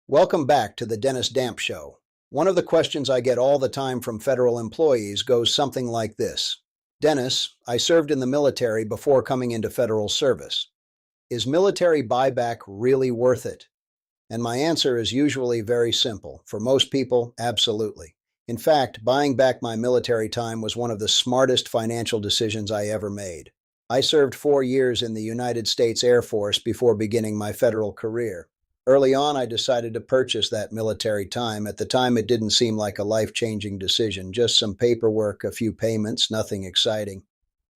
Welcome back to the Dennis Damp Show. One of the questions I get all the time from federal employees goes something like this. Dennis, I served in the military before coming into federal service. Is military buyback really worth it? And my answer is usually very simple. For most people, absolutely. In fact, buying back my military time was one of the smartest financial decisions I ever made. I served 4 years in the United States Air Force before beginning my federal career. Early on, I decided to purchase that military time. At the time, it didn't seem like a life-changing decision, just some paperwork, a few payments, nothing exciting.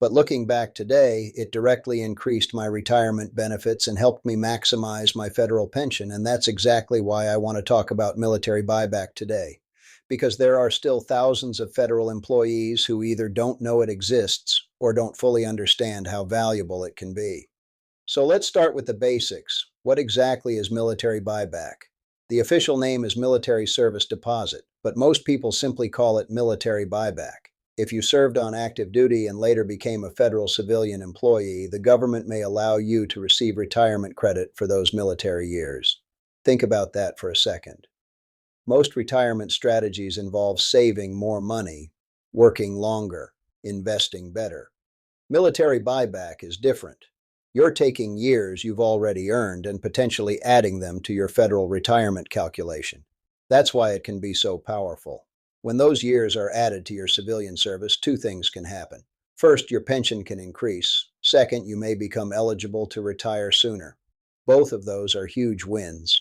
But looking back today, it directly increased my retirement benefits and helped me maximize my federal pension, and that's exactly why I want to talk about military buyback today. Because there are still thousands of federal employees who either don't know it exists or don't fully understand how valuable it can be. So let's start with the basics. What exactly is military buyback? The official name is military service deposit, but most people simply call it military buyback. If you served on active duty and later became a federal civilian employee, the government may allow you to receive retirement credit for those military years. Think about that for a second. Most retirement strategies involve saving more money, working longer, investing better. Military buyback is different. You're taking years you've already earned and potentially adding them to your federal retirement calculation. That's why it can be so powerful. When those years are added to your civilian service, two things can happen. First, your pension can increase. Second, you may become eligible to retire sooner. Both of those are huge wins.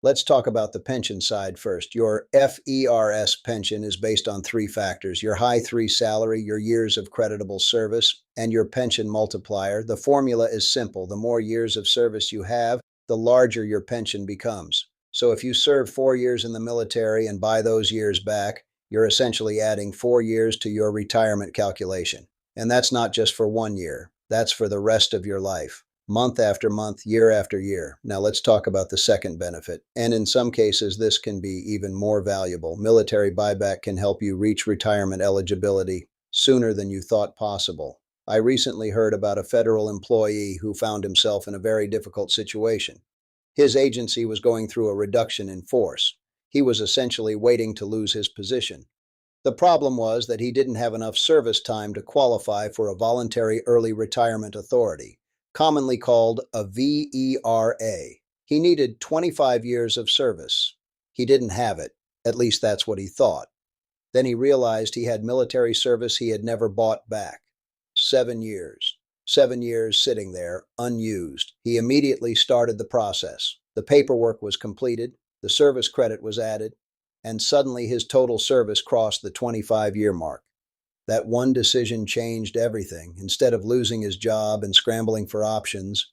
Let's talk about the pension side first. Your FERS pension is based on three factors: your high three salary, your years of creditable service, and your pension multiplier. The formula is simple. The more years of service you have, the larger your pension becomes. So if you serve 4 years in the military and buy those years back, you're essentially adding 4 years to your retirement calculation. And that's not just for 1 year. That's for the rest of your life. Month after month, year after year. Now let's talk about the second benefit. And in some cases, this can be even more valuable. Military buyback can help you reach retirement eligibility sooner than you thought possible. I recently heard about a federal employee who found himself in a very difficult situation. His agency was going through a reduction in force. He was essentially waiting to lose his position. The problem was that he didn't have enough service time to qualify for a voluntary early retirement authority, commonly called a VERA. He needed 25 years of service. He didn't have it. At least that's what he thought. Then he realized he had military service he had never bought back. 7 years. 7 years sitting there, unused. He immediately started the process. The paperwork was completed, the service credit was added, and suddenly his total service crossed the 25-year mark. That one decision changed everything. Instead of losing his job and scrambling for options,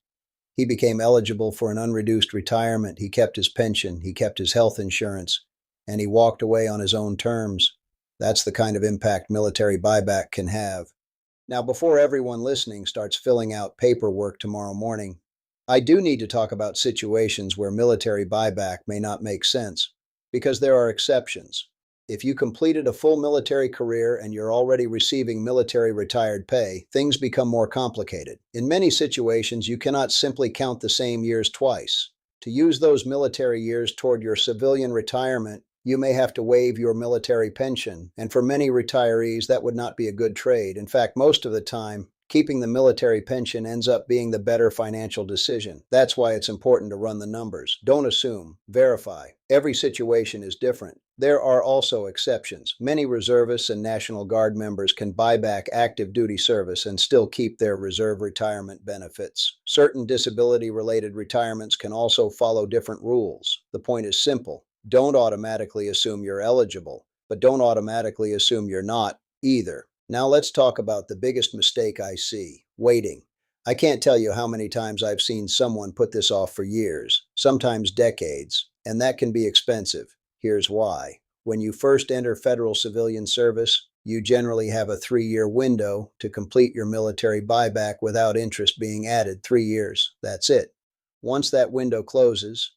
he became eligible for an unreduced retirement. He kept his pension, he kept his health insurance, and he walked away on his own terms. That's the kind of impact military buyback can have. Now, before everyone listening starts filling out paperwork tomorrow morning, I do need to talk about situations where military buyback may not make sense, because there are exceptions. If you completed a full military career and you're already receiving military retired pay, things become more complicated. In many situations, you cannot simply count the same years twice. To use those military years toward your civilian retirement, you may have to waive your military pension, and for many retirees, that would not be a good trade. In fact, most of the time, keeping the military pension ends up being the better financial decision. That's why it's important to run the numbers. Don't assume, verify. Every situation is different. There are also exceptions. Many reservists and National Guard members can buy back active duty service and still keep their reserve retirement benefits. Certain disability-related retirements can also follow different rules. The point is simple. Don't automatically assume you're eligible, but don't automatically assume you're not either. Now let's talk about the biggest mistake I see: waiting. I can't tell you how many times I've seen someone put this off for years, sometimes decades, and that can be expensive. Here's why. When you first enter federal civilian service, you generally have a 3-year window to complete your military buyback without interest being added. 3 years. That's it. Once that window closes,